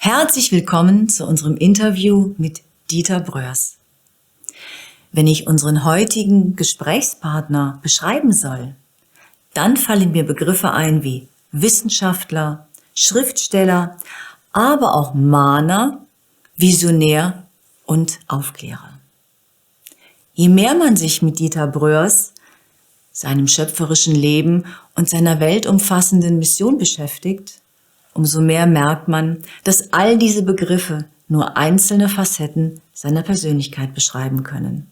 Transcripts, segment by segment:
Herzlich willkommen zu unserem Interview mit Dieter Bröers. Wenn ich unseren heutigen Gesprächspartner beschreiben soll, dann fallen mir Begriffe ein wie Wissenschaftler, Schriftsteller, aber auch Mahner, Visionär und Aufklärer. Je mehr man sich mit Dieter Bröers, seinem schöpferischen Leben und seiner weltumfassenden Mission beschäftigt, umso mehr merkt man, dass all diese Begriffe nur einzelne Facetten seiner Persönlichkeit beschreiben können.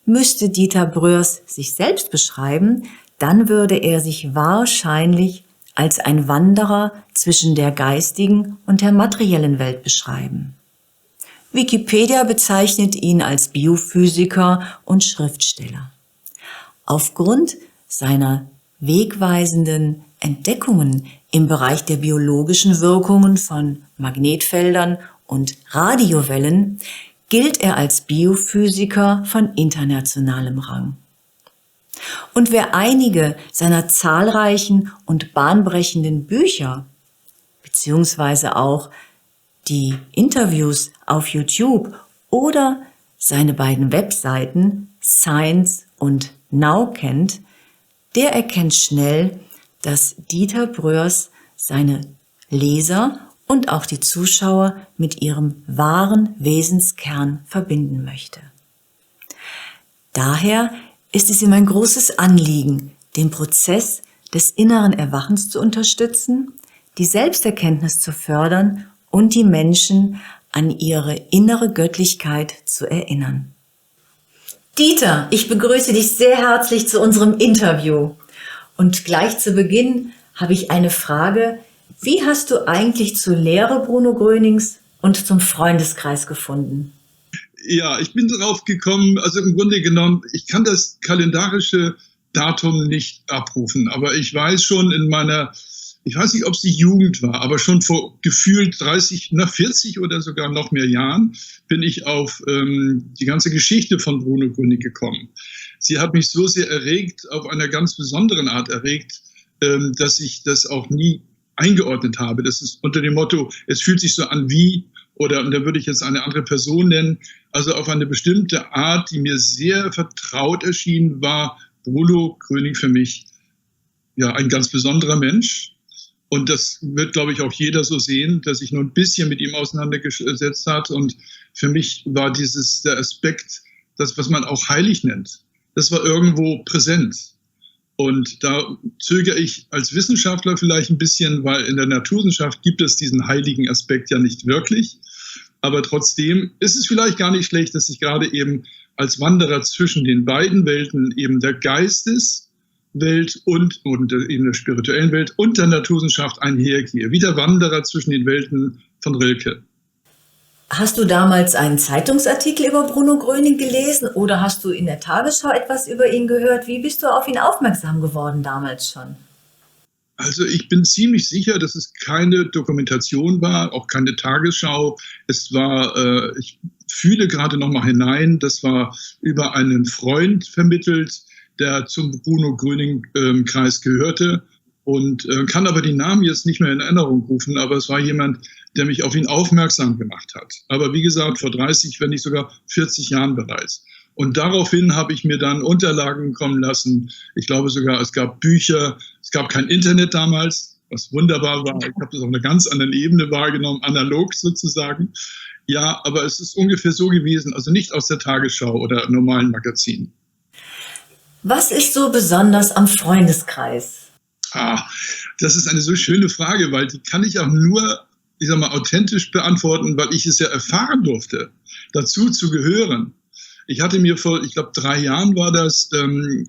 Müsste Dieter Bröers sich selbst beschreiben, dann würde er sich wahrscheinlich als ein Wanderer zwischen der geistigen und der materiellen Welt beschreiben. Wikipedia bezeichnet ihn als Biophysiker und Schriftsteller. Aufgrund seiner wegweisenden Entdeckungen im Bereich der biologischen Wirkungen von Magnetfeldern und Radiowellen gilt er als Biophysiker von internationalem Rang. Und wer einige seiner zahlreichen und bahnbrechenden Bücher beziehungsweise auch die Interviews auf YouTube oder seine beiden Webseiten Science und Now kennt, der erkennt schnell, dass Dieter Bröers seine Leser und auch die Zuschauer mit ihrem wahren Wesenskern verbinden möchte. Daher ist es ihm ein großes Anliegen, den Prozess des inneren Erwachens zu unterstützen, die Selbsterkenntnis zu fördern und die Menschen an ihre innere Göttlichkeit zu erinnern. Dieter, ich begrüße dich sehr herzlich zu unserem Interview. Und gleich zu Beginn habe ich eine Frage. Wie hast du eigentlich zur Lehre Bruno Grönings und zum Freundeskreis gefunden? Ja, ich bin darauf gekommen, also im Grunde genommen, ich kann das kalendarische Datum nicht abrufen, aber ich weiß schon ich weiß nicht, ob es die Jugend war, aber schon vor gefühlt 40 oder sogar noch mehr Jahren bin ich auf die ganze Geschichte von Bruno Gröning gekommen. Sie hat mich so sehr erregt, auf einer ganz besonderen Art erregt, dass ich das auch nie eingeordnet habe. Das ist unter dem Motto, es fühlt sich so an wie, oder und da würde ich jetzt eine andere Person nennen, also auf eine bestimmte Art, die mir sehr vertraut erschienen, war Bruno Gröning für mich ja ein ganz besonderer Mensch. Und das wird, glaube ich, auch jeder so sehen, der sich nur ein bisschen mit ihm auseinandergesetzt hat. Und für mich war der Aspekt, das, was man auch heilig nennt, das war irgendwo präsent. Und da zögere ich als Wissenschaftler vielleicht ein bisschen, weil in der Naturwissenschaft gibt es diesen heiligen Aspekt ja nicht wirklich. Aber trotzdem ist es vielleicht gar nicht schlecht, dass ich gerade eben als Wanderer zwischen den beiden Welten, eben der Geisteswelt und eben der spirituellen Welt und der Naturwissenschaft einhergehe, wie der Wanderer zwischen den Welten von Rilke. Hast du damals einen Zeitungsartikel über Bruno Gröning gelesen oder hast du in der Tagesschau etwas über ihn gehört? Wie bist du auf ihn aufmerksam geworden damals schon? Also ich bin ziemlich sicher, dass es keine Dokumentation war, auch keine Tagesschau. Es war, ich fühle gerade noch mal hinein, das war über einen Freund vermittelt, der zum Bruno Gröning-Kreis gehörte und kann aber die Namen jetzt nicht mehr in Erinnerung rufen, aber es war jemand, der mich auf ihn aufmerksam gemacht hat. Aber wie gesagt, vor 30, wenn nicht sogar 40 Jahren bereits. Und daraufhin habe ich mir dann Unterlagen kommen lassen. Ich glaube sogar, es gab Bücher, es gab kein Internet damals, was wunderbar war. Ich habe das auf einer ganz anderen Ebene wahrgenommen, analog sozusagen. Ja, aber es ist ungefähr so gewesen, also nicht aus der Tagesschau oder normalen Magazinen. Was ist so besonders am Freundeskreis? Das ist eine so schöne Frage, weil die kann ich auch nur, ich sag mal, authentisch beantworten, weil ich es ja erfahren durfte, dazu zu gehören. Ich hatte mir vor, ich glaube 3 Jahren war das,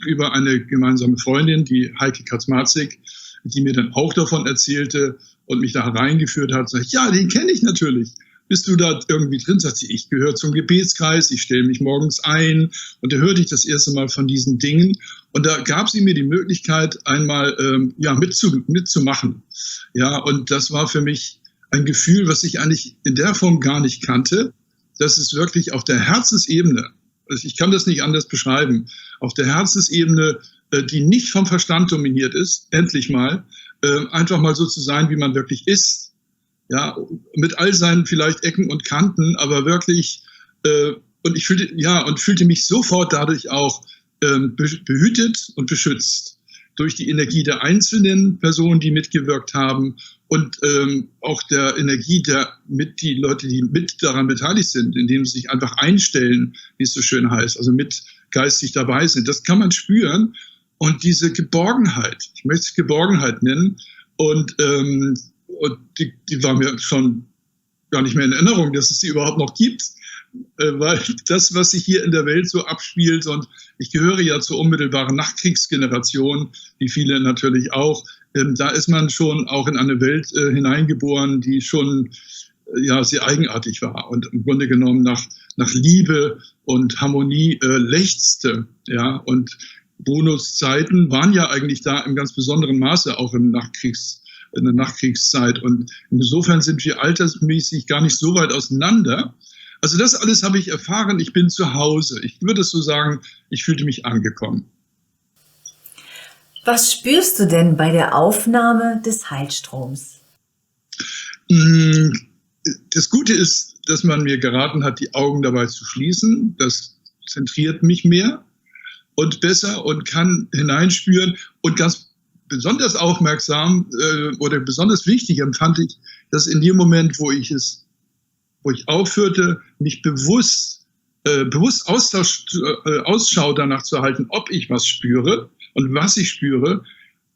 über eine gemeinsame Freundin, die Heike Kaczmarczyk, die mir dann auch davon erzählte und mich da hereingeführt hat, sagt, ja, den kenne ich natürlich. Bist du da irgendwie drin? Sagt sie, ich gehöre zum Gebetskreis, ich stelle mich morgens ein. Und da hörte ich das erste Mal von diesen Dingen. Und da gab sie mir die Möglichkeit, einmal mitzumachen. Ja, und das war für mich ein Gefühl, was ich eigentlich in der Form gar nicht kannte. Das ist wirklich auf der Herzensebene, also ich kann das nicht anders beschreiben, auf der Herzensebene, die nicht vom Verstand dominiert ist, endlich mal, einfach mal so zu sein, wie man wirklich ist. ja, mit all seinen vielleicht Ecken und Kanten, aber wirklich, und ich fühlte mich sofort dadurch auch behütet und beschützt durch die Energie der einzelnen Personen, die mitgewirkt haben und auch der Energie die Leute, die mit daran beteiligt sind, indem sie sich einfach einstellen, wie es so schön heißt, also mit geistig dabei sind. Das kann man spüren. Und diese Geborgenheit, ich möchte es Geborgenheit nennen, und die war mir schon gar nicht mehr in Erinnerung, dass es sie überhaupt noch gibt, weil das, was sich hier in der Welt so abspielt, und ich gehöre ja zur unmittelbaren Nachkriegsgeneration, wie viele natürlich auch, da ist man schon auch in eine Welt hineingeboren, die schon sehr eigenartig war und im Grunde genommen nach Liebe und Harmonie lechzte. Ja? Und Brunos Zeiten waren ja eigentlich da im ganz besonderen Maße auch in der Nachkriegszeit. Und insofern sind wir altersmäßig gar nicht so weit auseinander. Also das alles habe ich erfahren. Ich bin zu Hause. Ich würde es so sagen, ich fühlte mich angekommen. Was spürst du denn bei der Aufnahme des Heilstroms? Das Gute ist, dass man mir geraten hat, die Augen dabei zu schließen. Das zentriert mich mehr und besser und kann hineinspüren. Und ganz besonders aufmerksam oder besonders wichtig empfand ich, dass in dem Moment, wo ich aufhörte, mich bewusst Ausschau danach zu halten, ob ich was spüre und was ich spüre.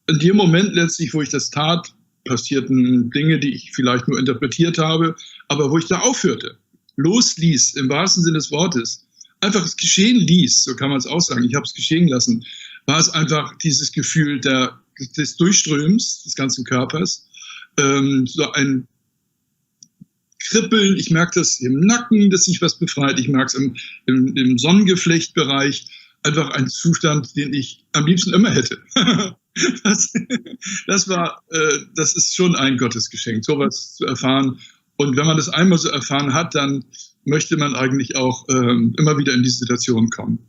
In dem Moment letztlich, wo ich das tat, passierten Dinge, die ich vielleicht nur interpretiert habe, aber wo ich da aufhörte, losließ, im wahrsten Sinne des Wortes, einfach es geschehen ließ, so kann man es auch sagen, ich habe es geschehen lassen, war es einfach dieses Gefühl des Durchströms des ganzen Körpers, so ein Kribbeln, ich merke das im Nacken, dass sich was befreit, ich merke es im Sonnengeflechtbereich, einfach ein Zustand, den ich am liebsten immer hätte. Das ist schon ein Gottesgeschenk, sowas zu erfahren. Und wenn man das einmal so erfahren hat, dann möchte man eigentlich auch immer wieder in diese Situation kommen.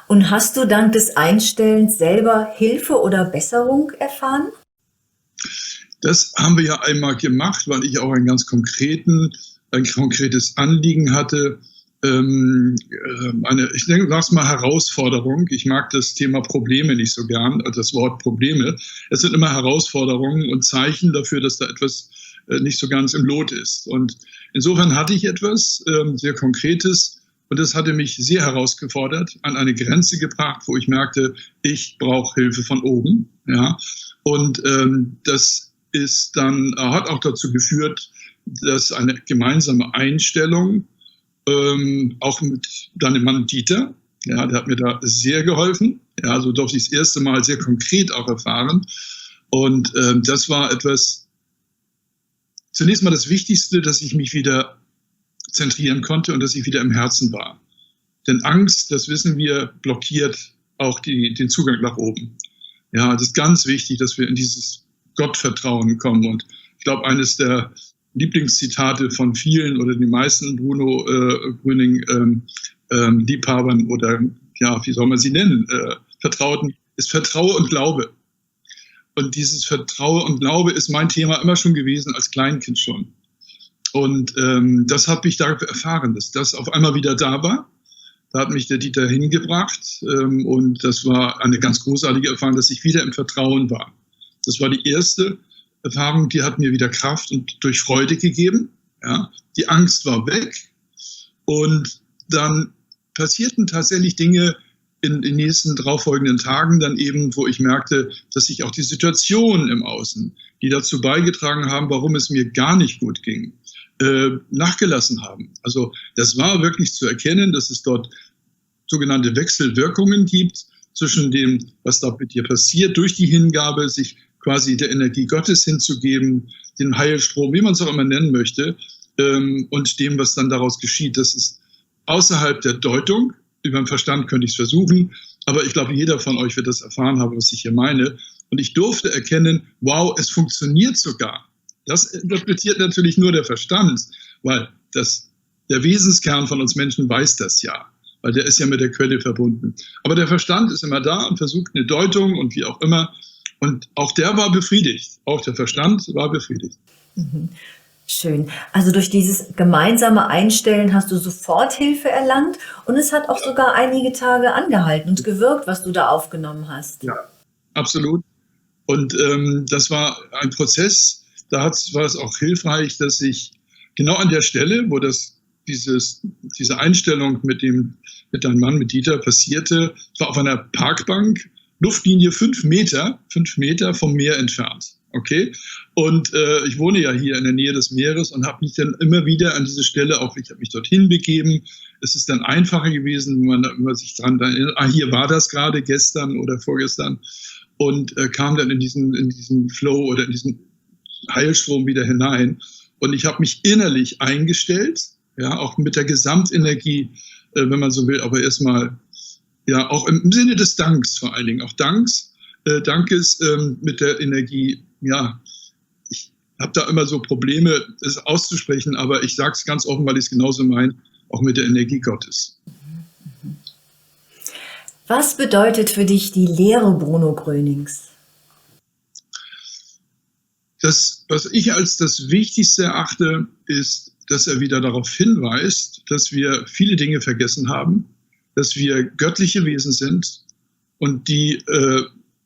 Und hast du dank des Einstellens selber Hilfe oder Besserung erfahren? Das haben wir ja einmal gemacht, weil ich auch ein konkretes Anliegen hatte. Ich denke, sag's mal Herausforderung. Ich mag das Thema Probleme nicht so gern, das Wort Probleme. Es sind immer Herausforderungen und Zeichen dafür, dass da etwas nicht so ganz im Lot ist. Und insofern hatte ich etwas sehr Konkretes und das hatte mich sehr herausgefordert, an eine Grenze gebracht, wo ich merkte, ich brauche Hilfe von oben. Ja? Und das hat auch dazu geführt, dass eine gemeinsame Einstellung auch mit deinem Mann Dieter, ja, der hat mir da sehr geholfen. Ja, so durfte ich das erste Mal sehr konkret auch erfahren. Und das war zunächst mal das Wichtigste, dass ich mich wieder zentrieren konnte und dass ich wieder im Herzen war. Denn Angst, das wissen wir, blockiert auch den Zugang nach oben. Ja, das ist ganz wichtig, dass wir in dieses Gottvertrauen kommen. Und ich glaube, eines der Lieblingszitate von vielen oder den meisten Bruno Gröning Liebhabern oder wie soll man sie nennen, Vertrauten, ist Vertraue und Glaube. Und dieses Vertraue und Glaube ist mein Thema immer schon gewesen, als Kleinkind schon. Und das habe ich da erfahren, dass das auf einmal wieder da war. Da hat mich der Dieter hingebracht und das war eine ganz großartige Erfahrung, dass ich wieder im Vertrauen war. Das war die erste Erfahrung, die hat mir wieder Kraft und durch Freude gegeben. Ja. Die Angst war weg und dann passierten tatsächlich Dinge in den nächsten darauffolgenden Tagen dann eben, wo ich merkte, dass sich auch die Situationen im Außen, die dazu beigetragen haben, warum es mir gar nicht gut ging, nachgelassen haben. Also das war wirklich zu erkennen, dass es dort sogenannte Wechselwirkungen gibt zwischen dem, was da mit dir passiert, durch die Hingabe, sich quasi der Energie Gottes hinzugeben, den Heilstrom, wie man es auch immer nennen möchte, und dem, was dann daraus geschieht. Das ist außerhalb der Deutung. Über den Verstand könnte ich es versuchen, aber ich glaube, jeder von euch wird das erfahren haben, was ich hier meine. Und ich durfte erkennen, wow, es funktioniert sogar. Das interpretiert natürlich nur der Verstand, weil der Wesenskern von uns Menschen weiß das ja, weil der ist ja mit der Quelle verbunden. Aber der Verstand ist immer da und versucht eine Deutung und wie auch immer. Und auch der war befriedigt. Auch der Verstand war befriedigt. Mhm. Schön. Also durch dieses gemeinsame Einstellen hast du sofort Hilfe erlangt und es hat auch sogar einige Tage angehalten und gewirkt, was du da aufgenommen hast. Ja, absolut. Und das war ein Prozess, war es auch hilfreich, dass ich genau an der Stelle, wo diese Einstellung mit deinem Mann, mit Dieter, passierte, war auf einer Parkbank, Luftlinie 5 Meter vom Meer entfernt. Okay? Und ich wohne ja hier in der Nähe des Meeres und habe mich dann immer wieder an diese Stelle, ich habe mich dorthin begeben. Es ist dann einfacher gewesen, wenn man sich dran erinnert, hier war das gerade gestern oder vorgestern, und kam dann in diesen Flow oder in diesen Heilstrom wieder hinein. Und ich habe mich innerlich eingestellt, ja, auch mit der Gesamtenergie, wenn man so will, aber erstmal, ja, auch im Sinne des Danks vor allen Dingen, auch Dankes mit der Energie, ja, ich habe da immer so Probleme, es auszusprechen, aber ich sage es ganz offen, weil ich es genauso meine, auch mit der Energie Gottes. Was bedeutet für dich die Lehre Bruno Grönings? Das, was ich als das Wichtigste erachte, ist, dass er wieder darauf hinweist, dass wir viele Dinge vergessen haben, dass wir göttliche Wesen sind und die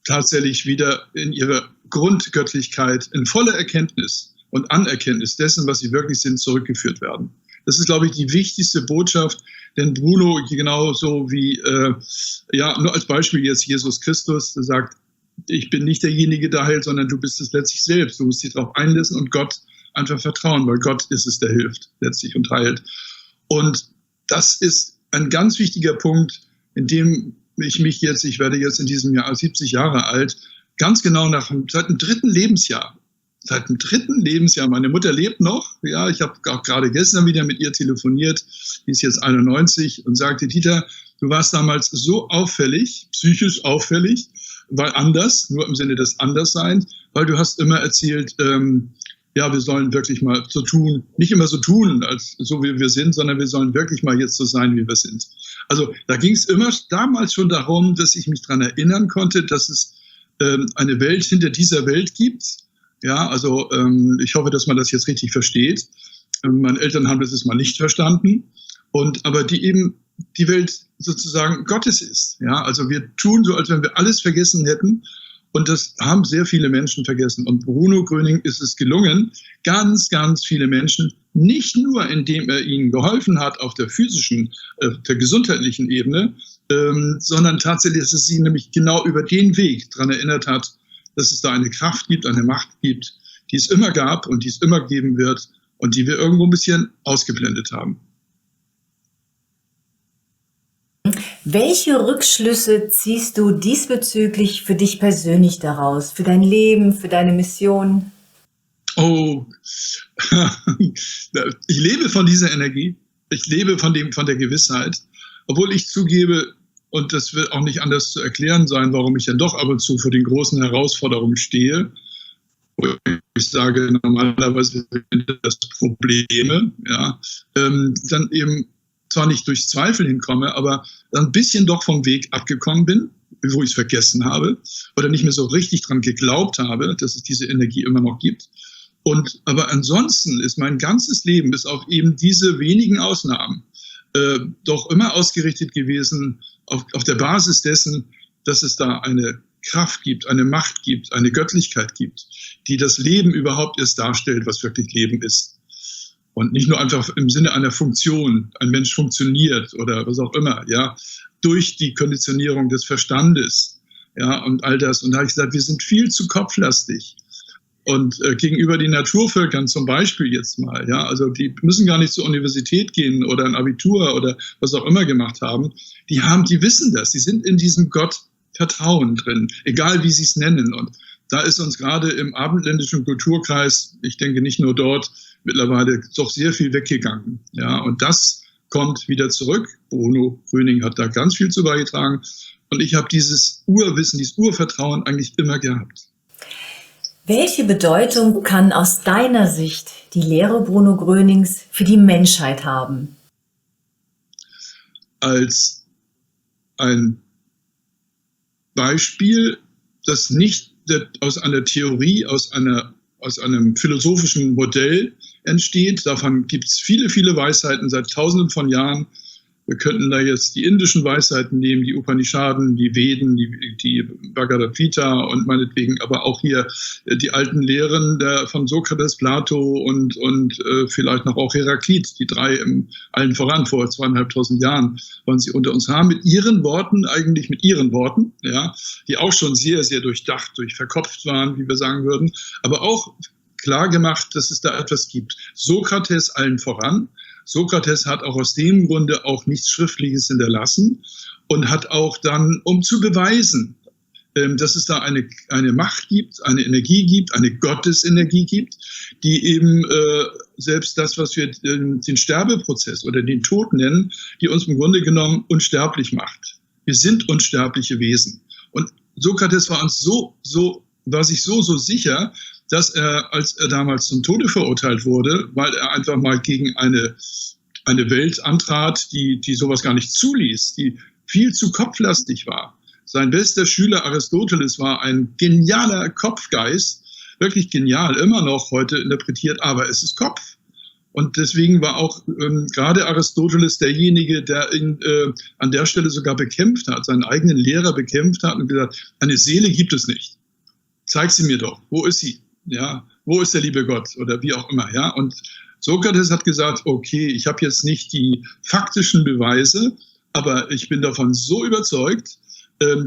tatsächlich wieder in ihre Grundgöttlichkeit in voller Erkenntnis und Anerkenntnis dessen, was sie wirklich sind, zurückgeführt werden. Das ist, glaube ich, die wichtigste Botschaft, denn Bruno, genauso wie, nur als Beispiel jetzt Jesus Christus, der sagt, ich bin nicht derjenige, der heilt, sondern du bist es letztlich selbst. Du musst dich darauf einlassen und Gott einfach vertrauen, weil Gott ist es, der hilft letztlich und heilt. Und das ist ein ganz wichtiger Punkt, in dem ich werde jetzt in diesem Jahr 70 Jahre alt, ganz genau seit dem dritten Lebensjahr, meine Mutter lebt noch, ja, ich habe auch gerade gestern wieder mit ihr telefoniert, die ist jetzt 91 und sagte, Dieter, du warst damals so auffällig, psychisch auffällig, weil anders, nur im Sinne des Andersseins, weil du hast immer erzählt, wir sollen wirklich mal so tun, nicht immer so tun, als so wie wir sind, sondern wir sollen wirklich mal jetzt so sein, wie wir sind. Also da ging es immer damals schon darum, dass ich mich daran erinnern konnte, dass es eine Welt hinter dieser Welt gibt. Ja, also ich hoffe, dass man das jetzt richtig versteht. Meine Eltern haben das jetzt mal nicht verstanden. Aber die Welt sozusagen Gottes ist. Ja, also wir tun so, als wenn wir alles vergessen hätten. Und das haben sehr viele Menschen vergessen. Und Bruno Gröning ist es gelungen, ganz, ganz viele Menschen, nicht nur indem er ihnen geholfen hat auf der physischen, der gesundheitlichen Ebene, sondern tatsächlich, dass es sie nämlich genau über den Weg daran erinnert hat, dass es da eine Kraft gibt, eine Macht gibt, die es immer gab und die es immer geben wird und die wir irgendwo ein bisschen ausgeblendet haben. Welche Rückschlüsse ziehst du diesbezüglich für dich persönlich daraus, für dein Leben, für deine Mission? Oh, ich lebe von dieser Energie, ich lebe von der Gewissheit, obwohl ich zugebe, und das wird auch nicht anders zu erklären sein, warum ich dann doch ab und zu vor den großen Herausforderungen stehe. Ich sage normalerweise sind das Probleme, ja, dann eben zwar nicht durch Zweifel hinkomme, aber ein bisschen doch vom Weg abgekommen bin, wo ich es vergessen habe oder nicht mehr so richtig dran geglaubt habe, dass es diese Energie immer noch gibt. Aber ansonsten ist mein ganzes Leben, bis auf eben diese wenigen Ausnahmen, doch immer ausgerichtet gewesen auf der Basis dessen, dass es da eine Kraft gibt, eine Macht gibt, eine Göttlichkeit gibt, die das Leben überhaupt erst darstellt, was wirklich Leben ist. Und nicht nur einfach im Sinne einer Funktion, ein Mensch funktioniert oder was auch immer, ja, durch die Konditionierung des Verstandes, ja, und all das. Und da habe ich gesagt, wir sind viel zu kopflastig. Und gegenüber den Naturvölkern zum Beispiel jetzt mal, ja, also die müssen gar nicht zur Universität gehen oder ein Abitur oder was auch immer gemacht haben. Die wissen das, die sind in diesem Gottvertrauen drin, egal wie sie es nennen. Und da ist uns gerade im abendländischen Kulturkreis, ich denke nicht nur dort, mittlerweile doch sehr viel weggegangen. Ja, und das kommt wieder zurück. Bruno Gröning hat da ganz viel zu beigetragen. Und ich habe dieses Urwissen, dieses Urvertrauen eigentlich immer gehabt. Welche Bedeutung kann aus deiner Sicht die Lehre Bruno Grönings für die Menschheit haben? Als ein Beispiel, das nicht aus einer Theorie, aus einer aus einem philosophischen Modell entsteht. Davon gibt es viele, viele Weisheiten seit Tausenden von Jahren. Wir könnten da jetzt die indischen Weisheiten nehmen, die Upanishaden, die Veden, die Bhagavad Gita und meinetwegen aber auch hier die alten Lehren von Sokrates, Plato und vielleicht noch auch Heraklit, die drei allen voran vor 2500 Jahren, wollen sie unter uns haben, mit ihren Worten, ja, die auch schon sehr, sehr durchdacht, verkopft waren, wie wir sagen würden, aber auch klar gemacht, dass es da etwas gibt. Sokrates allen voran. Sokrates hat auch aus dem Grunde auch nichts Schriftliches hinterlassen und hat auch dann, um zu beweisen, dass es da eine Macht gibt, eine Energie gibt, eine Gottesenergie gibt, die eben selbst das, was wir den Sterbeprozess oder den Tod nennen, die uns im Grunde genommen unsterblich macht. Wir sind unsterbliche Wesen. Und Sokrates war sich so sicher, dass er, als er damals zum Tode verurteilt wurde, weil er einfach mal gegen eine Welt antrat, die sowas gar nicht zuließ, die viel zu kopflastig war. Sein bester Schüler Aristoteles war ein genialer Kopfgeist, wirklich genial, immer noch heute interpretiert, aber es ist Kopf. Und deswegen war auch gerade Aristoteles derjenige, der ihn an der Stelle sogar bekämpft hat, seinen eigenen Lehrer bekämpft hat und gesagt, eine Seele gibt es nicht. Zeig sie mir doch. Wo ist sie? Ja, wo ist der liebe Gott? Oder wie auch immer. Ja, und Sokrates hat gesagt, okay, ich habe jetzt nicht die faktischen Beweise, aber ich bin davon so überzeugt,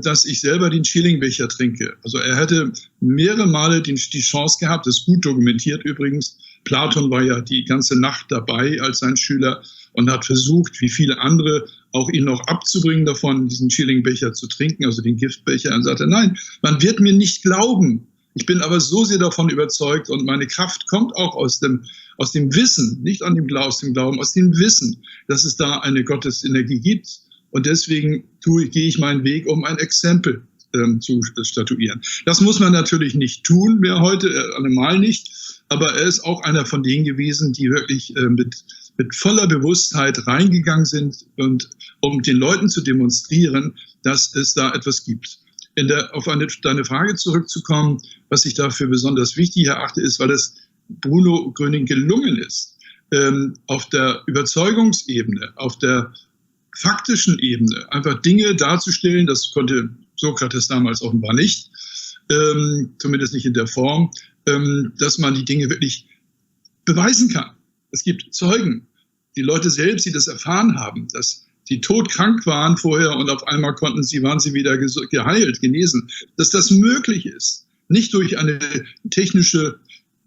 dass ich selber den Schillingbecher trinke. Also er hätte mehrere Male die Chance gehabt, das ist gut dokumentiert übrigens. Platon war ja die ganze Nacht dabei als sein Schüler und hat versucht, wie viele andere, auch ihn noch abzubringen davon, diesen Schillingbecher zu trinken, also den Giftbecher. Und sagte, nein, man wird mir nicht glauben. Ich bin aber so sehr davon überzeugt und meine Kraft kommt auch aus dem Wissen, nicht aus dem Glauben, aus dem Wissen, dass es da eine Gottesenergie gibt. Und deswegen gehe ich meinen Weg, um ein Exempel zu statuieren. Das muss man natürlich nicht tun mehr heute, allemal nicht. Aber er ist auch einer von denen gewesen, die wirklich mit voller Bewusstheit reingegangen sind, und um den Leuten zu demonstrieren, dass es da etwas gibt. Auf deine Frage zurückzukommen, was ich dafür besonders wichtig erachte, ist, weil es Bruno Gröning gelungen ist, auf der Überzeugungsebene, auf der faktischen Ebene einfach Dinge darzustellen, das konnte Sokrates damals offenbar nicht, zumindest nicht in der Form, dass man die Dinge wirklich beweisen kann. Es gibt Zeugen, die Leute selbst, die das erfahren haben, dass die todkrank waren vorher und auf einmal waren sie wieder geheilt, genesen, dass das möglich ist. Nicht durch eine technische,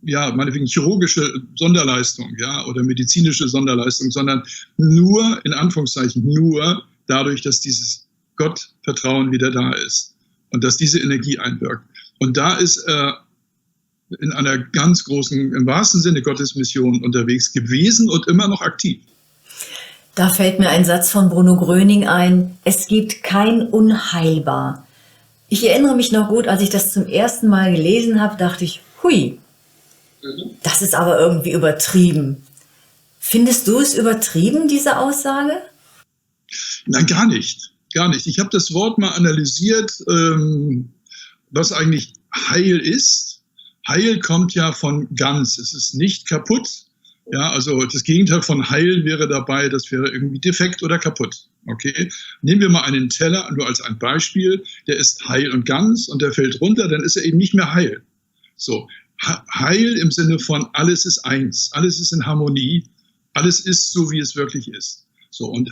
ja, meinetwegen chirurgische Sonderleistung, ja, oder medizinische Sonderleistung, sondern nur, in Anführungszeichen, nur dadurch, dass dieses Gottvertrauen wieder da ist und dass diese Energie einwirkt. Und da ist in einer ganz großen, im wahrsten Sinne Gottesmission unterwegs gewesen und immer noch aktiv. Da fällt mir ein Satz von Bruno Gröning ein: Es gibt kein Unheilbar. Ich erinnere mich noch gut, als ich das zum ersten Mal gelesen habe, dachte ich, hui, das ist aber irgendwie übertrieben. Findest du es übertrieben, diese Aussage? Nein, gar nicht. Gar nicht. Ich habe das Wort mal analysiert, was eigentlich Heil ist. Heil kommt ja von ganz. Es ist nicht kaputt. Ja, also das Gegenteil von Heil wäre dabei, das wäre irgendwie defekt oder kaputt. Okay? Nehmen wir mal einen Teller, nur als ein Beispiel, der ist heil und ganz und der fällt runter, dann ist er eben nicht mehr heil. So, Heil im Sinne von alles ist eins, alles ist in Harmonie, alles ist so, wie es wirklich ist. So, und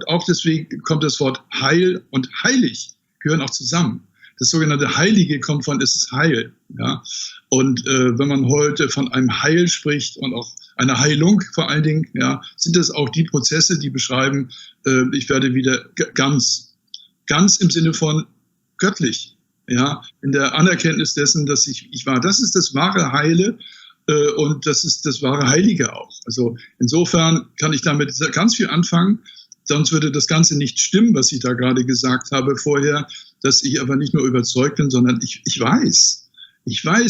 auch deswegen kommt das Wort Heil und heilig gehören auch zusammen. Das sogenannte Heilige kommt von es ist Heil. Ja? Und wenn man heute von einem Heil spricht und auch einer Heilung vor allen Dingen, ja, sind das auch die Prozesse, die beschreiben, ich werde wieder ganz im Sinne von göttlich, ja, in der Anerkenntnis dessen, dass ich war. Das ist das wahre Heile und das ist das wahre Heilige auch. Also insofern kann ich damit ganz viel anfangen, sonst würde das Ganze nicht stimmen, was ich da gerade gesagt habe vorher, dass ich aber nicht nur überzeugt bin, sondern ich weiß,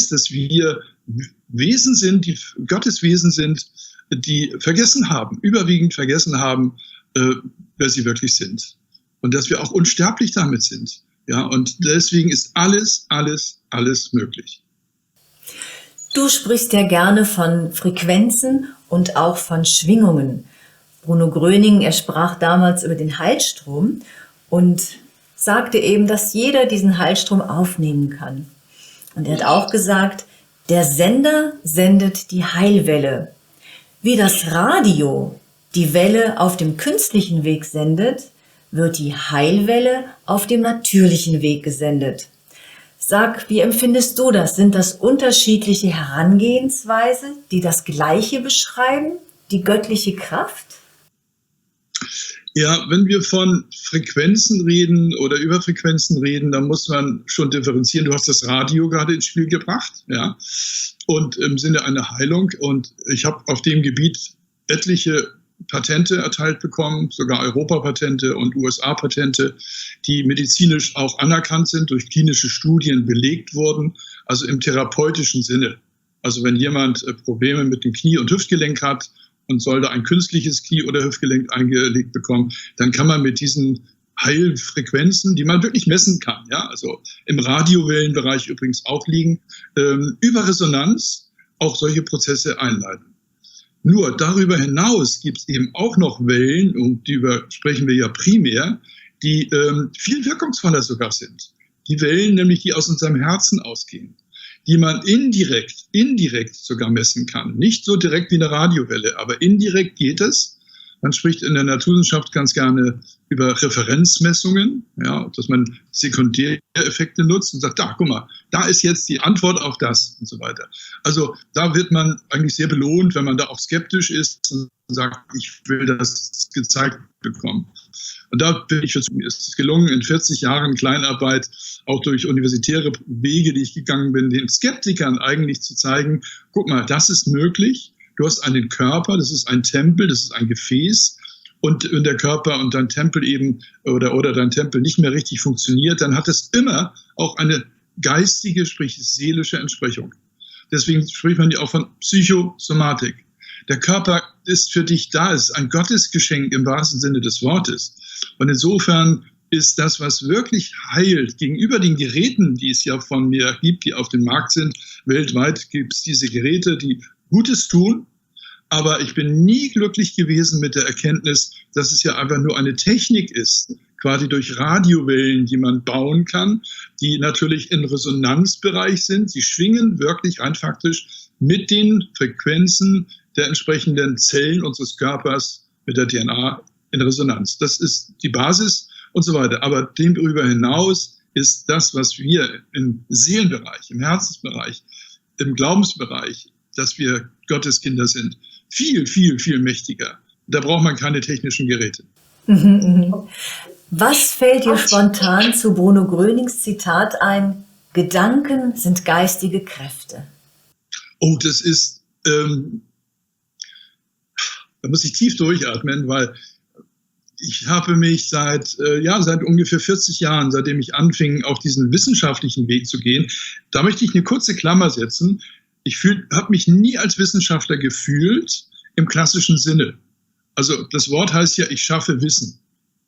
dass wir Wesen sind, die Gotteswesen sind, die überwiegend vergessen haben, wer sie wirklich sind. Und dass wir auch unsterblich damit sind. Ja, und deswegen ist alles möglich. Du sprichst ja gerne von Frequenzen und auch von Schwingungen. Bruno Gröning, er sprach damals über den Heilstrom und sagte eben, dass jeder diesen Heilstrom aufnehmen kann. Und er hat auch gesagt, der Sender sendet die Heilwelle. Wie das Radio die Welle auf dem künstlichen Weg sendet, wird die Heilwelle auf dem natürlichen Weg gesendet. Sag, wie empfindest du das? Sind das unterschiedliche Herangehensweisen, die das Gleiche beschreiben, die göttliche Kraft? Ja, wenn wir von Frequenzen reden oder über Frequenzen reden, dann muss man schon differenzieren. Du hast das Radio gerade ins Spiel gebracht, ja, und im Sinne einer Heilung. Und ich habe auf dem Gebiet etliche Patente erteilt bekommen, sogar Europapatente und USA-Patente, die medizinisch auch anerkannt sind, durch klinische Studien belegt wurden, also im therapeutischen Sinne. Also wenn jemand Probleme mit dem Knie- und Hüftgelenk hat und soll da ein künstliches Knie- oder Hüftgelenk eingelegt bekommen, dann kann man mit diesen Heilfrequenzen, die man wirklich messen kann, ja, also im Radiowellenbereich übrigens auch liegen, über Resonanz auch solche Prozesse einleiten. Nur darüber hinaus gibt es eben auch noch Wellen, und darüber sprechen wir ja primär, die viel wirkungsvoller sogar sind. Die Wellen nämlich, die aus unserem Herzen ausgehen, die man indirekt sogar messen kann. Nicht so direkt wie eine Radiowelle, aber indirekt geht es. Man spricht in der Naturwissenschaft ganz gerne über Referenzmessungen, ja, dass man Sekundäreffekte nutzt und sagt, da, guck mal, da ist jetzt die Antwort auf das und so weiter. Also da wird man eigentlich sehr belohnt, wenn man da auch skeptisch ist und sagt, ich will das gezeigt bekommen. Und da bin ich, ist es gelungen, in 40 Jahren Kleinarbeit, auch durch universitäre Wege, die ich gegangen bin, den Skeptikern eigentlich zu zeigen, guck mal, das ist möglich. Du hast einen Körper, das ist ein Tempel, das ist ein Gefäß. Und wenn der Körper und dein Tempel eben oder dein Tempel nicht mehr richtig funktioniert, dann hat es immer auch eine geistige, sprich seelische Entsprechung. Deswegen spricht man ja auch von Psychosomatik. Der Körper ist für dich da, ist ein Gottesgeschenk im wahrsten Sinne des Wortes. Und insofern ist das, was wirklich heilt, gegenüber den Geräten, die es ja von mir gibt, die auf dem Markt sind, weltweit gibt es diese Geräte, die Gutes tun, aber ich bin nie glücklich gewesen mit der Erkenntnis, dass es ja einfach nur eine Technik ist, quasi durch Radiowellen, die man bauen kann, die natürlich im Resonanzbereich sind. Sie schwingen wirklich rein faktisch mit den Frequenzen der entsprechenden Zellen unseres Körpers mit der DNA in Resonanz. Das ist die Basis und so weiter. Aber darüber hinaus ist das, was wir im Seelenbereich, im Herzensbereich, im Glaubensbereich, dass wir Gottes Kinder sind, viel, viel, viel mächtiger. Da braucht man keine technischen Geräte. Was fällt dir spontan zu Bruno Grönings Zitat ein? Gedanken sind geistige Kräfte. Oh, das ist, da muss ich tief durchatmen, weil ich habe mich seit ungefähr 40 Jahren, seitdem ich anfing, auf diesen wissenschaftlichen Weg zu gehen, da möchte ich eine kurze Klammer setzen. Ich habe mich nie als Wissenschaftler gefühlt im klassischen Sinne. Also das Wort heißt ja, ich schaffe Wissen.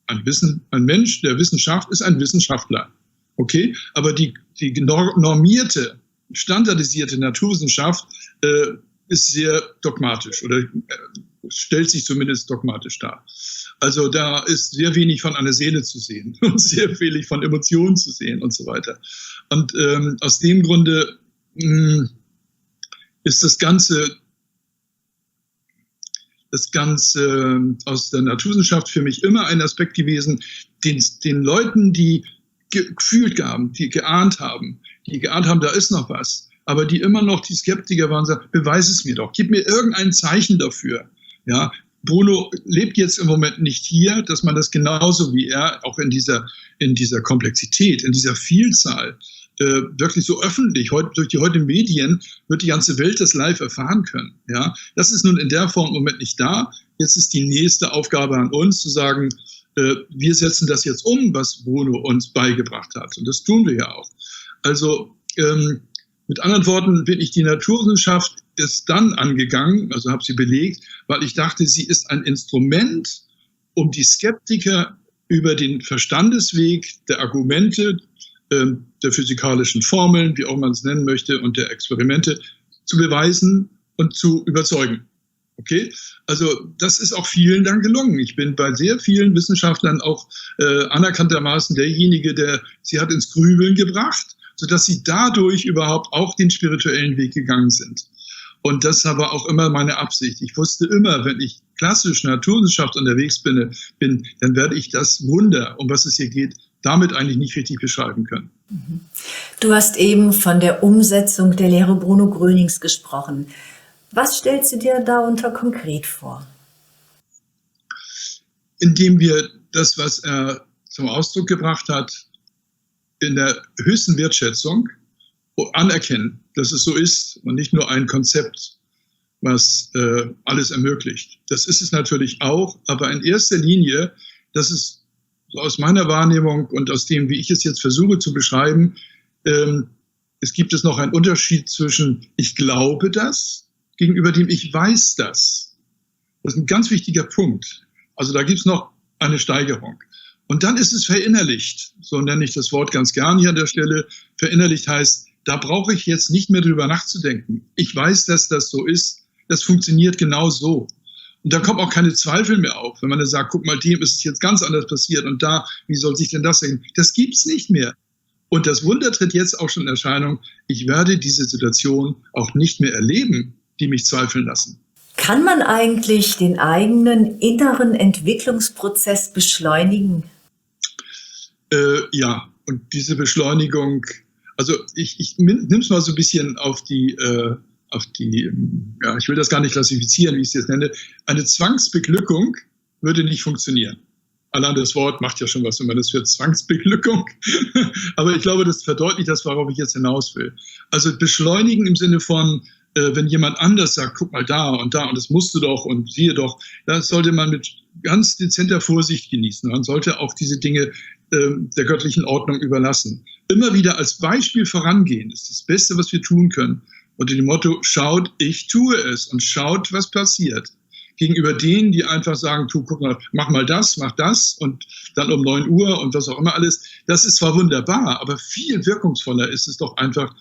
Ein Mensch, der Wissen schafft, ist ein Wissenschaftler. Okay? Aber die normierte, standardisierte Naturwissenschaft ist sehr dogmatisch oder stellt sich zumindest dogmatisch dar. Also da ist sehr wenig von einer Seele zu sehen und sehr wenig von Emotionen zu sehen und so weiter. Und aus dem Grunde ist das Ganze aus der Naturwissenschaft für mich immer ein Aspekt gewesen, den Leuten, die gefühlt haben, die geahnt haben, da ist noch was, aber die immer noch die Skeptiker waren, sagen, beweis es mir doch, gib mir irgendein Zeichen dafür. Ja, Bruno lebt jetzt im Moment nicht hier, dass man das genauso wie er auch in dieser Komplexität, in dieser Vielzahl wirklich so öffentlich, durch die heutigen Medien wird die ganze Welt das live erfahren können. Ja? Das ist nun in der Form im Moment nicht da. Jetzt ist die nächste Aufgabe an uns, zu sagen, wir setzen das jetzt um, was Bruno uns beigebracht hat. Und das tun wir ja auch. Also mit anderen Worten bin ich die Naturwissenschaft erst dann angegangen, also habe sie belegt, weil ich dachte, sie ist ein Instrument, um die Skeptiker über den Verstandesweg der Argumente, der physikalischen Formeln, wie auch man es nennen möchte, und der Experimente zu beweisen und zu überzeugen. Okay? Also das ist auch vielen dann gelungen. Ich bin bei sehr vielen Wissenschaftlern auch anerkanntermaßen derjenige, der sie hat ins Grübeln gebracht, sodass sie dadurch überhaupt auch den spirituellen Weg gegangen sind. Und das war auch immer meine Absicht. Ich wusste immer, wenn ich klassisch Naturwissenschaft unterwegs bin, dann werde ich das Wunder, um was es hier geht, damit eigentlich nicht richtig beschreiben können. Du hast eben von der Umsetzung der Lehre Bruno Grönings gesprochen. Was stellst du dir darunter konkret vor? Indem wir das, was er zum Ausdruck gebracht hat, in der höchsten Wertschätzung anerkennen, dass es so ist und nicht nur ein Konzept, was alles ermöglicht. Das ist es natürlich auch, aber in erster Linie, das ist so aus meiner Wahrnehmung und aus dem, wie ich es jetzt versuche zu beschreiben, es gibt es noch einen Unterschied zwischen ich glaube das gegenüber dem ich weiß das. Das ist ein ganz wichtiger Punkt. Also da gibt es noch eine Steigerung. Und dann ist es verinnerlicht, so nenne ich das Wort ganz gern hier an der Stelle. Verinnerlicht heißt, da brauche ich jetzt nicht mehr drüber nachzudenken. Ich weiß, dass das so ist. Das funktioniert genau so. Und da kommen auch keine Zweifel mehr auf, wenn man dann sagt, guck mal, dem ist es jetzt ganz anders passiert und da, wie soll sich denn das sehen? Das gibt's nicht mehr. Und das Wunder tritt jetzt auch schon in Erscheinung. Ich werde diese Situation auch nicht mehr erleben, die mich zweifeln lassen. Kann man eigentlich den eigenen inneren Entwicklungsprozess beschleunigen? Ja, und diese Beschleunigung, also ich nehme es mal so ein bisschen auf die, ja, ich will das gar nicht klassifizieren, wie ich es jetzt nenne. Eine Zwangsbeglückung würde nicht funktionieren. Allein das Wort macht ja schon was, wenn man das für Zwangsbeglückung. Aber ich glaube, das verdeutlicht das, worauf ich jetzt hinaus will. Also beschleunigen im Sinne von, wenn jemand anders sagt, guck mal da und das musst du doch und siehe doch, das sollte man mit ganz dezenter Vorsicht genießen. Man sollte auch diese Dinge der göttlichen Ordnung überlassen. Immer wieder als Beispiel vorangehen ist das Beste, was wir tun können. Unter dem Motto, schaut, ich tue es und schaut, was passiert. Gegenüber denen, die einfach sagen, tu, guck mal, mach das und dann um 9 Uhr und was auch immer alles. Das ist zwar wunderbar, aber viel wirkungsvoller ist es doch einfach,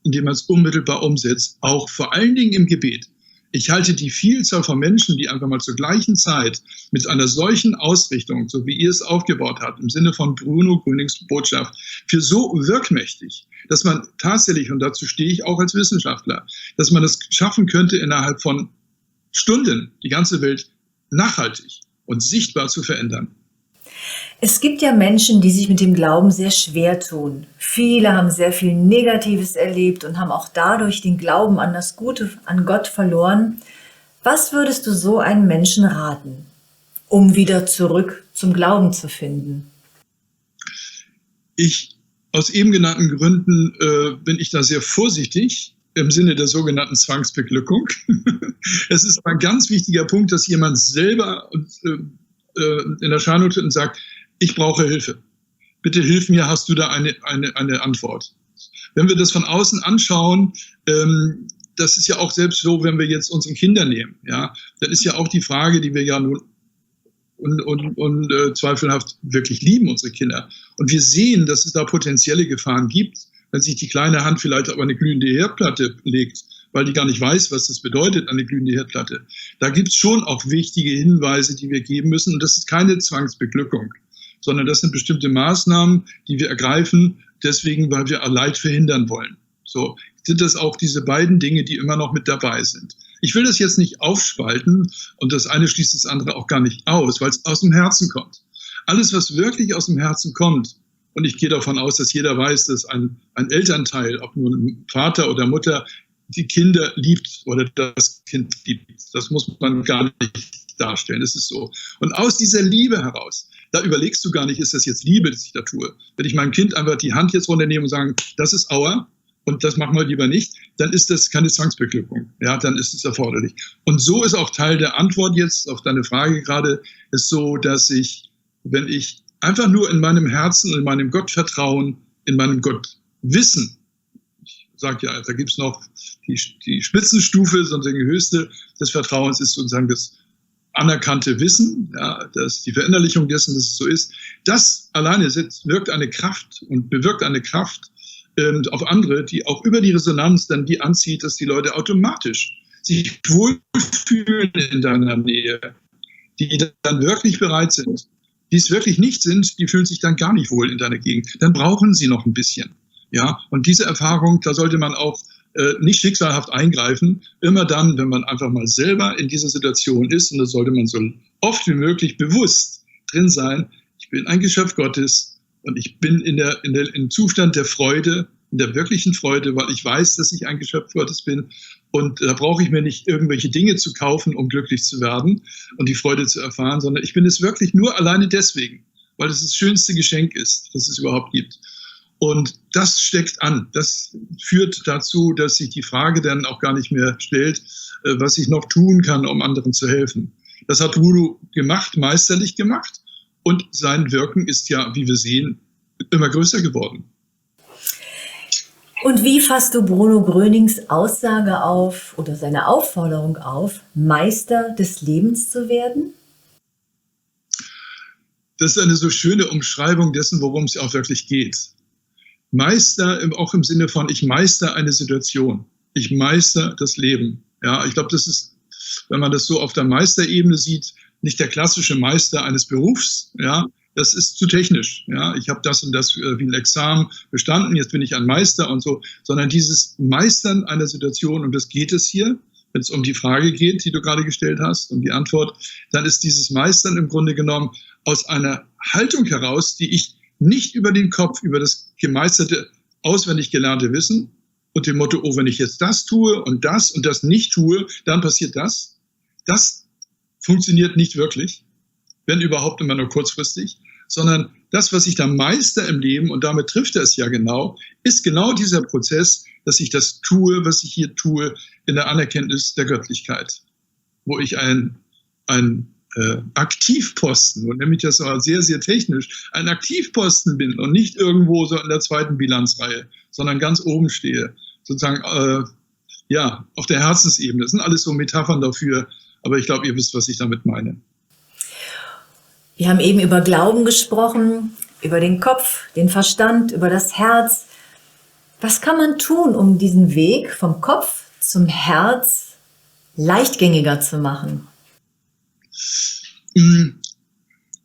indem man es unmittelbar umsetzt, auch vor allen Dingen im Gebet. Ich halte die Vielzahl von Menschen, die einfach mal zur gleichen Zeit mit einer solchen Ausrichtung, so wie ihr es aufgebaut habt, im Sinne von Bruno Grönings Botschaft, für so wirkmächtig, dass man tatsächlich, und dazu stehe ich auch als Wissenschaftler, dass man es schaffen könnte, innerhalb von Stunden die ganze Welt nachhaltig und sichtbar zu verändern. Es gibt ja Menschen, die sich mit dem Glauben sehr schwer tun. Viele haben sehr viel Negatives erlebt und haben auch dadurch den Glauben an das Gute, an Gott verloren. Was würdest du so einem Menschen raten, um wieder zurück zum Glauben zu finden? Aus eben genannten Gründen bin ich da sehr vorsichtig im Sinne der sogenannten Zwangsbeglückung. Es ist ein ganz wichtiger Punkt, dass jemand selber in Erscheinung tritt und sagt, ich brauche Hilfe. Bitte hilf mir, hast du da eine Antwort? Wenn wir das von außen anschauen, das ist ja auch selbst so, wenn wir jetzt unsere Kinder nehmen, ja, dann ist ja auch die Frage, die wir ja nun zweifelhaft wirklich lieben, unsere Kinder. Und wir sehen, dass es da potenzielle Gefahren gibt, wenn sich die kleine Hand vielleicht auf eine glühende Herdplatte legt, weil die gar nicht weiß, was das bedeutet, eine glühende Herdplatte. Da gibt es schon auch wichtige Hinweise, die wir geben müssen. Und das ist keine Zwangsbeglückung, sondern das sind bestimmte Maßnahmen, die wir ergreifen, deswegen, weil wir Leid verhindern wollen. So sind das auch diese beiden Dinge, die immer noch mit dabei sind. Ich will das jetzt nicht aufspalten und das eine schließt das andere auch gar nicht aus, weil es aus dem Herzen kommt. Alles, was wirklich aus dem Herzen kommt, und ich gehe davon aus, dass jeder weiß, dass ein Elternteil, ob nun Vater oder Mutter, die Kinder liebt oder das Kind liebt. Das muss man gar nicht darstellen, das ist so. Und aus dieser Liebe heraus, da überlegst du gar nicht, ist das jetzt Liebe, das ich da tue. Wenn ich meinem Kind einfach die Hand jetzt runternehme und sage, das ist Aua und das machen wir lieber nicht, dann ist das keine Zwangsbeglückung. Ja, dann ist es erforderlich. Und so ist auch Teil der Antwort jetzt auf deine Frage gerade, ist so, dass ich, wenn ich einfach nur in meinem Herzen, in meinem Gottvertrauen, in meinem Gottwissen, ich sage ja, da gibt es noch die Spitzenstufe, sozusagen die höchste des Vertrauens ist sozusagen das anerkannte Wissen, ja, das die Verinnerlichung dessen, dass es so ist. Das alleine wirkt eine Kraft und bewirkt eine Kraft, auf andere, die auch über die Resonanz dann die anzieht, dass die Leute automatisch sich wohlfühlen in deiner Nähe, die dann wirklich bereit sind. Die es wirklich nicht sind, die fühlen sich dann gar nicht wohl in deiner Gegend. Dann brauchen sie noch ein bisschen. Ja, und diese Erfahrung, da sollte man auch nicht schicksalhaft eingreifen, immer dann, wenn man einfach mal selber in dieser Situation ist, und da sollte man so oft wie möglich bewusst drin sein, ich bin ein Geschöpf Gottes und ich bin im Zustand der Freude, in der wirklichen Freude, weil ich weiß, dass ich ein Geschöpf Gottes bin, und da brauche ich mir nicht irgendwelche Dinge zu kaufen, um glücklich zu werden und die Freude zu erfahren, sondern ich bin es wirklich nur alleine deswegen, weil es das schönste Geschenk ist, das es überhaupt gibt. Und das steckt an. Das führt dazu, dass sich die Frage dann auch gar nicht mehr stellt, was ich noch tun kann, um anderen zu helfen. Das hat Bruno gemacht, meisterlich gemacht. Und sein Wirken ist ja, wie wir sehen, immer größer geworden. Und wie fasst du Bruno Grönings Aussage auf oder seine Aufforderung auf, Meister des Lebens zu werden? Das ist eine so schöne Umschreibung dessen, worum es auch wirklich geht. Meister, auch im Sinne von, ich meister eine Situation. Ich meister das Leben. Ja, ich glaube, das ist, wenn man das so auf der Meisterebene sieht, nicht der klassische Meister eines Berufs. Ja, das ist zu technisch. Ja, ich habe das und das wie ein Examen bestanden, jetzt bin ich ein Meister und so. Sondern dieses Meistern einer Situation, um das geht es hier, wenn es um die Frage geht, die du gerade gestellt hast, um die Antwort, dann ist dieses Meistern im Grunde genommen aus einer Haltung heraus, die ich nicht über den Kopf, über das gemeisterte, auswendig gelernte Wissen und dem Motto, oh, wenn ich jetzt das tue und das nicht tue, dann passiert das. Das funktioniert nicht wirklich, wenn überhaupt immer nur kurzfristig, sondern das, was ich da meister im Leben, und damit trifft er es ja genau, ist genau dieser Prozess, dass ich das tue, was ich hier tue, in der Anerkenntnis der Göttlichkeit, wo ich ein Aktivposten, und nämlich das war sehr, sehr technisch, ein Aktivposten bin und nicht irgendwo so in der zweiten Bilanzreihe, sondern ganz oben stehe, sozusagen auf der Herzensebene. Das sind alles so Metaphern dafür, aber ich glaube, ihr wisst, was ich damit meine. Wir haben eben über Glauben gesprochen, über den Kopf, den Verstand, über das Herz. Was kann man tun, um diesen Weg vom Kopf zum Herz leichtgängiger zu machen?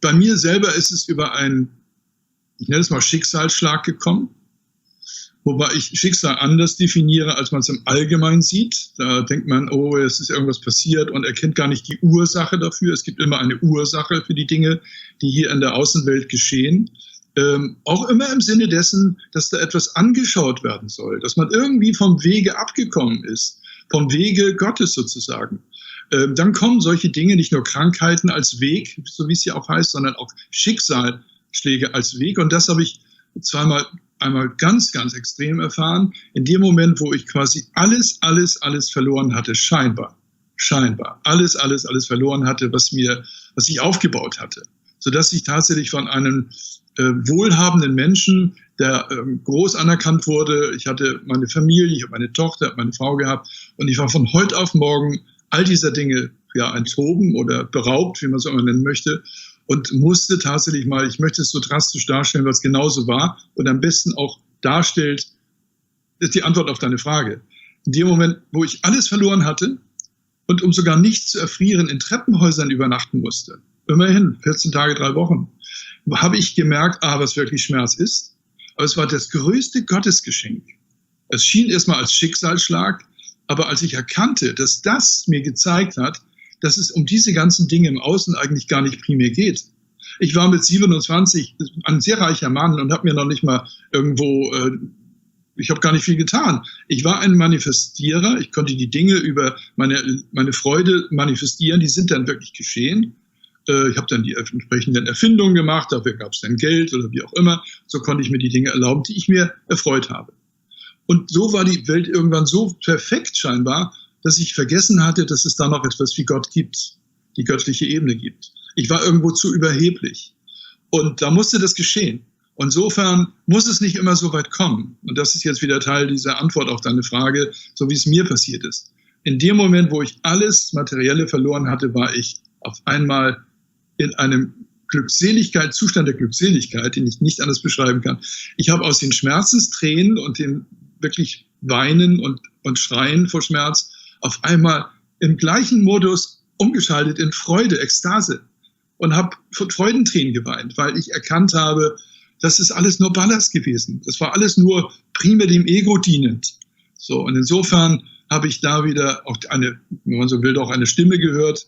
Bei mir selber ist es über einen, ich nenne es mal Schicksalsschlag gekommen, wobei ich Schicksal anders definiere, als man es im Allgemeinen sieht. Da denkt man, oh, es ist irgendwas passiert und erkennt gar nicht die Ursache dafür. Es gibt immer eine Ursache für die Dinge, die hier in der Außenwelt geschehen. Auch immer im Sinne dessen, dass da etwas angeschaut werden soll, dass man irgendwie vom Wege abgekommen ist, vom Wege Gottes sozusagen. Dann kommen solche Dinge, nicht nur Krankheiten als Weg, so wie es ja auch heißt, sondern auch Schicksalsschläge als Weg. Und das habe ich einmal ganz, ganz extrem erfahren, in dem Moment, wo ich quasi alles verloren hatte, scheinbar, alles verloren hatte, was ich aufgebaut hatte, sodass ich tatsächlich von einem wohlhabenden Menschen, der groß anerkannt wurde, ich hatte meine Familie, ich habe meine Tochter, habe meine Frau gehabt, und ich war von heute auf morgen all dieser Dinge enthoben oder beraubt, wie man es auch immer nennen möchte, und musste tatsächlich mal, ich möchte es so drastisch darstellen, was genauso war und am besten auch darstellt, ist die Antwort auf deine Frage. In dem Moment, wo ich alles verloren hatte und um sogar nicht zu erfrieren in Treppenhäusern übernachten musste, immerhin 14 Tage, 3 Wochen, habe ich gemerkt, was wirklich Schmerz ist, aber es war das größte Gottesgeschenk. Es schien erstmal als Schicksalsschlag, aber als ich erkannte, dass das mir gezeigt hat, dass es um diese ganzen Dinge im Außen eigentlich gar nicht primär geht. Ich war mit 27 ein sehr reicher Mann und habe mir noch nicht mal irgendwo, ich habe gar nicht viel getan. Ich war ein Manifestierer, ich konnte die Dinge über meine Freude manifestieren, die sind dann wirklich geschehen. Ich habe dann die entsprechenden Erfindungen gemacht, dafür gab es dann Geld oder wie auch immer. So konnte ich mir die Dinge erlauben, die ich mir erfreut habe. Und so war die Welt irgendwann so perfekt scheinbar, dass ich vergessen hatte, dass es da noch etwas wie Gott gibt, die göttliche Ebene gibt. Ich war irgendwo zu überheblich. Und da musste das geschehen. Und insofern muss es nicht immer so weit kommen. Und das ist jetzt wieder Teil dieser Antwort auf deine Frage, so wie es mir passiert ist. In dem Moment, wo ich alles Materielle verloren hatte, war ich auf einmal in einem Glückseligkeit, Zustand der Glückseligkeit, den ich nicht anders beschreiben kann. Ich habe aus den Schmerzenstränen und dem wirklich Weinen und Schreien vor Schmerz auf einmal im gleichen Modus umgeschaltet in Freude, Ekstase und habe Freudentränen geweint, weil ich erkannt habe, das ist alles nur Ballast gewesen. Das war alles nur primär dem Ego dienend. So, und insofern habe ich da wieder auch eine, wenn man so will, auch eine Stimme gehört,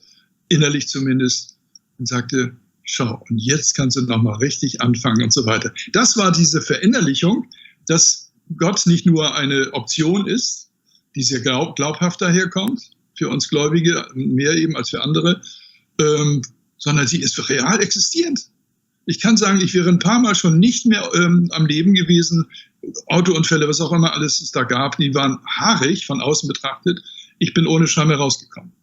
innerlich zumindest, und sagte, schau, und jetzt kannst du nochmal richtig anfangen und so weiter. Das war diese Verinnerlichung, dass Gott nicht nur eine Option ist, die sehr glaubhaft daherkommt, für uns Gläubige, mehr eben als für andere, sondern sie ist real existierend. Ich kann sagen, ich wäre ein paar Mal schon nicht mehr am Leben gewesen. Autounfälle, was auch immer alles es da gab, die waren haarig von außen betrachtet. Ich bin ohne Scham herausgekommen.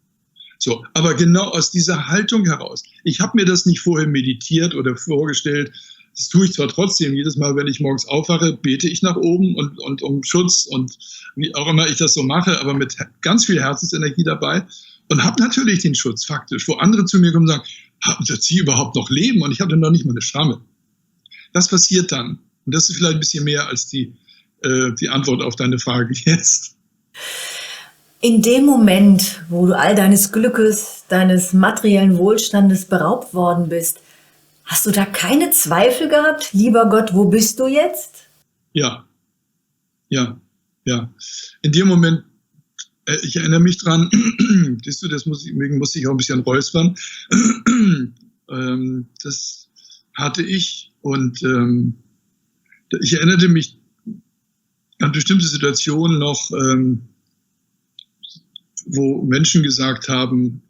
So, aber genau aus dieser Haltung heraus. Ich habe mir das nicht vorher meditiert oder vorgestellt. Das tue ich zwar trotzdem. Jedes Mal, wenn ich morgens aufwache, bete ich nach oben und um Schutz und wie auch immer ich das so mache, aber mit ganz viel Herzensenergie dabei und habe natürlich den Schutz faktisch, wo andere zu mir kommen und sagen, haben Sie überhaupt noch Leben? Und ich hatte noch nicht mal eine Schramme. Das passiert dann. Und das ist vielleicht ein bisschen mehr als die Antwort auf deine Frage jetzt. In dem Moment, wo du all deines Glückes, deines materiellen Wohlstandes beraubt worden bist, hast du da keine Zweifel gehabt? Lieber Gott, wo bist du jetzt? Ja. In dem Moment, ich erinnere mich dran, siehst du, deswegen musste ich auch ein bisschen räuspern. Das hatte ich und ich erinnerte mich an bestimmte Situationen noch, wo Menschen gesagt haben,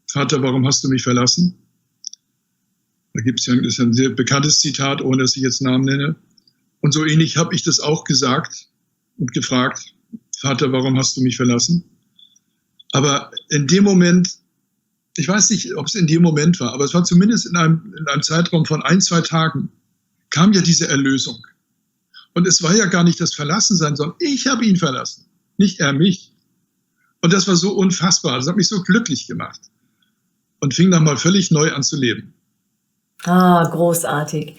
Vater, warum hast du mich verlassen? Da gibt es ja, das ist ein sehr bekanntes Zitat, ohne dass ich jetzt Namen nenne. Und so ähnlich habe ich das auch gesagt und gefragt, Vater, warum hast du mich verlassen? Aber in dem Moment, ich weiß nicht, ob es in dem Moment war, aber es war zumindest in einem Zeitraum von 1-2 Tagen, kam ja diese Erlösung. Und es war ja gar nicht das Verlassensein, sondern ich habe ihn verlassen, nicht er mich. Und das war so unfassbar, das hat mich so glücklich gemacht. Und fing dann mal völlig neu an zu leben. Ah, großartig.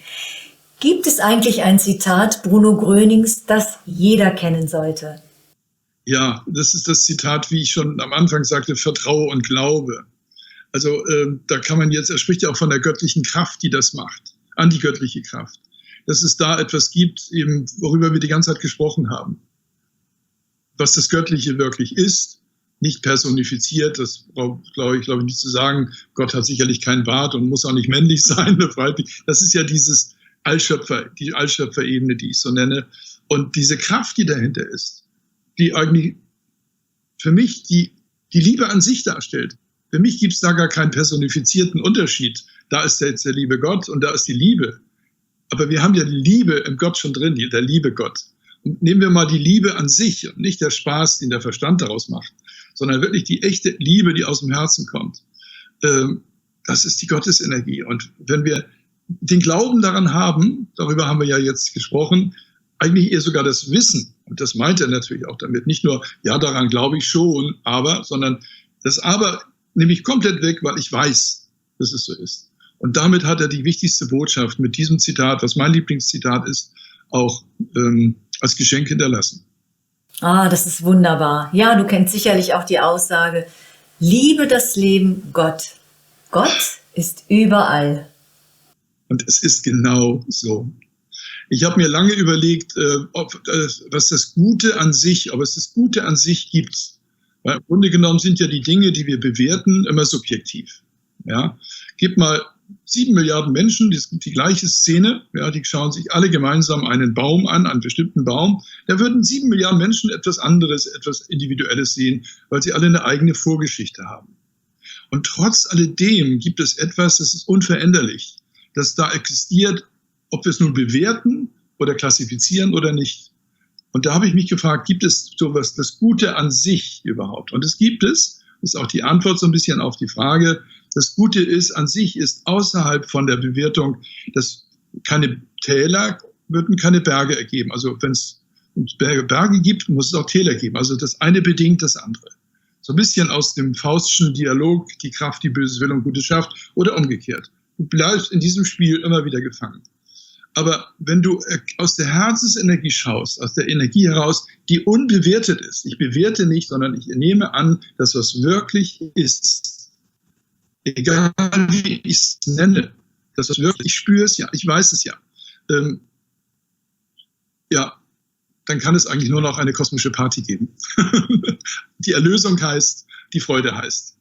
Gibt es eigentlich ein Zitat Bruno Grönings, das jeder kennen sollte? Ja, das ist das Zitat, wie ich schon am Anfang sagte, Vertraue und Glaube. Also da kann man jetzt, er spricht ja auch von der göttlichen Kraft, die das macht, an die göttliche Kraft. Dass es da etwas gibt, eben, worüber wir die ganze Zeit gesprochen haben. Was das Göttliche wirklich ist, nicht personifiziert, das glaube ich nicht zu sagen. Gott hat sicherlich keinen Bart und muss auch nicht männlich sein. Das ist ja dieses die Allschöpferebene, die ich so nenne. Und diese Kraft, die dahinter ist, die eigentlich für mich die Liebe an sich darstellt. Für mich gibt es da gar keinen personifizierten Unterschied. Da ist jetzt der liebe Gott und da ist die Liebe. Aber wir haben ja die Liebe im Gott schon drin, der liebe Gott. Und nehmen wir mal die Liebe an sich und nicht der Spaß, den der Verstand daraus macht, sondern wirklich die echte Liebe, die aus dem Herzen kommt. Das ist die Gottesenergie. Und wenn wir den Glauben daran haben, darüber haben wir ja jetzt gesprochen, eigentlich eher sogar das Wissen, und das meint er natürlich auch damit, nicht nur, ja, daran glaube ich schon, aber, sondern das Aber nehme ich komplett weg, weil ich weiß, dass es so ist. Und damit hat er die wichtigste Botschaft mit diesem Zitat, was mein Lieblingszitat ist, auch als Geschenk hinterlassen. Ah, das ist wunderbar. Ja, du kennst sicherlich auch die Aussage, liebe das Leben Gott. Gott ist überall. Und es ist genau so. Ich habe mir lange überlegt, ob es das Gute an sich gibt. Weil im Grunde genommen sind ja die Dinge, die wir bewerten, immer subjektiv. Ja? Gib mal 7 Milliarden Menschen die gleiche Szene, ja, die schauen sich alle gemeinsam einen Baum an, einen bestimmten Baum. Da würden 7 Milliarden Menschen etwas anderes, etwas Individuelles sehen, weil sie alle eine eigene Vorgeschichte haben. Und trotz alledem gibt es etwas, das ist unveränderlich, das da existiert, ob wir es nun bewerten oder klassifizieren oder nicht. Und da habe ich mich gefragt, gibt es sowas, das Gute an sich überhaupt? Und es gibt es, das ist auch die Antwort so ein bisschen auf die Frage. Das Gute ist, an sich ist außerhalb von der Bewertung, dass keine Täler würden keine Berge ergeben. Also wenn es Berge gibt, muss es auch Täler geben. Also das eine bedingt das andere. So ein bisschen aus dem Faustschen Dialog, die Kraft, die Böses will und Gutes schafft, oder umgekehrt. Du bleibst in diesem Spiel immer wieder gefangen. Aber wenn du aus der Herzensenergie schaust, aus der Energie heraus, die unbewertet ist, ich bewerte nicht, sondern ich nehme an, dass was wirklich ist, egal wie ich es nenne, dass was wirklich, ich spüre es ja, ich weiß es ja, ja, dann kann es eigentlich nur noch eine kosmische Party geben. Die Erlösung heißt, die Freude heißt.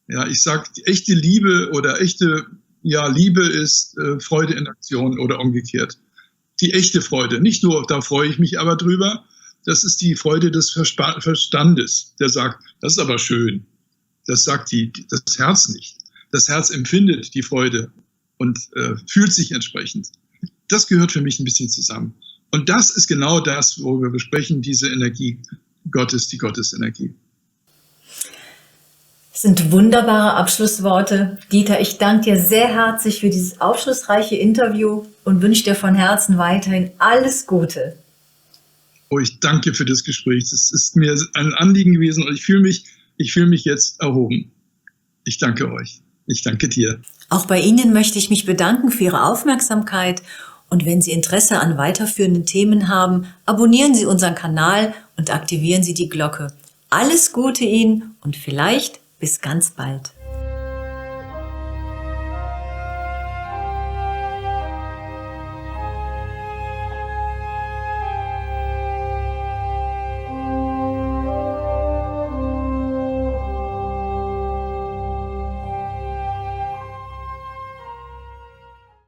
Ja, ich sage, die echte Liebe oder echte Liebe ist Freude in Aktion oder umgekehrt. Die echte Freude, nicht nur, da freue ich mich aber drüber, das ist die Freude des Verstandes, der sagt, das ist aber schön. Das sagt das Herz nicht. Das Herz empfindet die Freude und fühlt sich entsprechend. Das gehört für mich ein bisschen zusammen. Und das ist genau das, worüber wir sprechen, diese Energie Gottes, die Gottesenergie. Das sind wunderbare Abschlussworte. Dieter, ich danke dir sehr herzlich für dieses aufschlussreiche Interview und wünsche dir von Herzen weiterhin alles Gute. Oh, ich danke für das Gespräch. Das ist mir ein Anliegen gewesen und ich fühle mich jetzt erhoben. Ich danke euch. Ich danke dir. Auch bei Ihnen möchte ich mich bedanken für Ihre Aufmerksamkeit. Und wenn Sie Interesse an weiterführenden Themen haben, abonnieren Sie unseren Kanal und aktivieren Sie die Glocke. Alles Gute Ihnen und vielleicht bis ganz bald.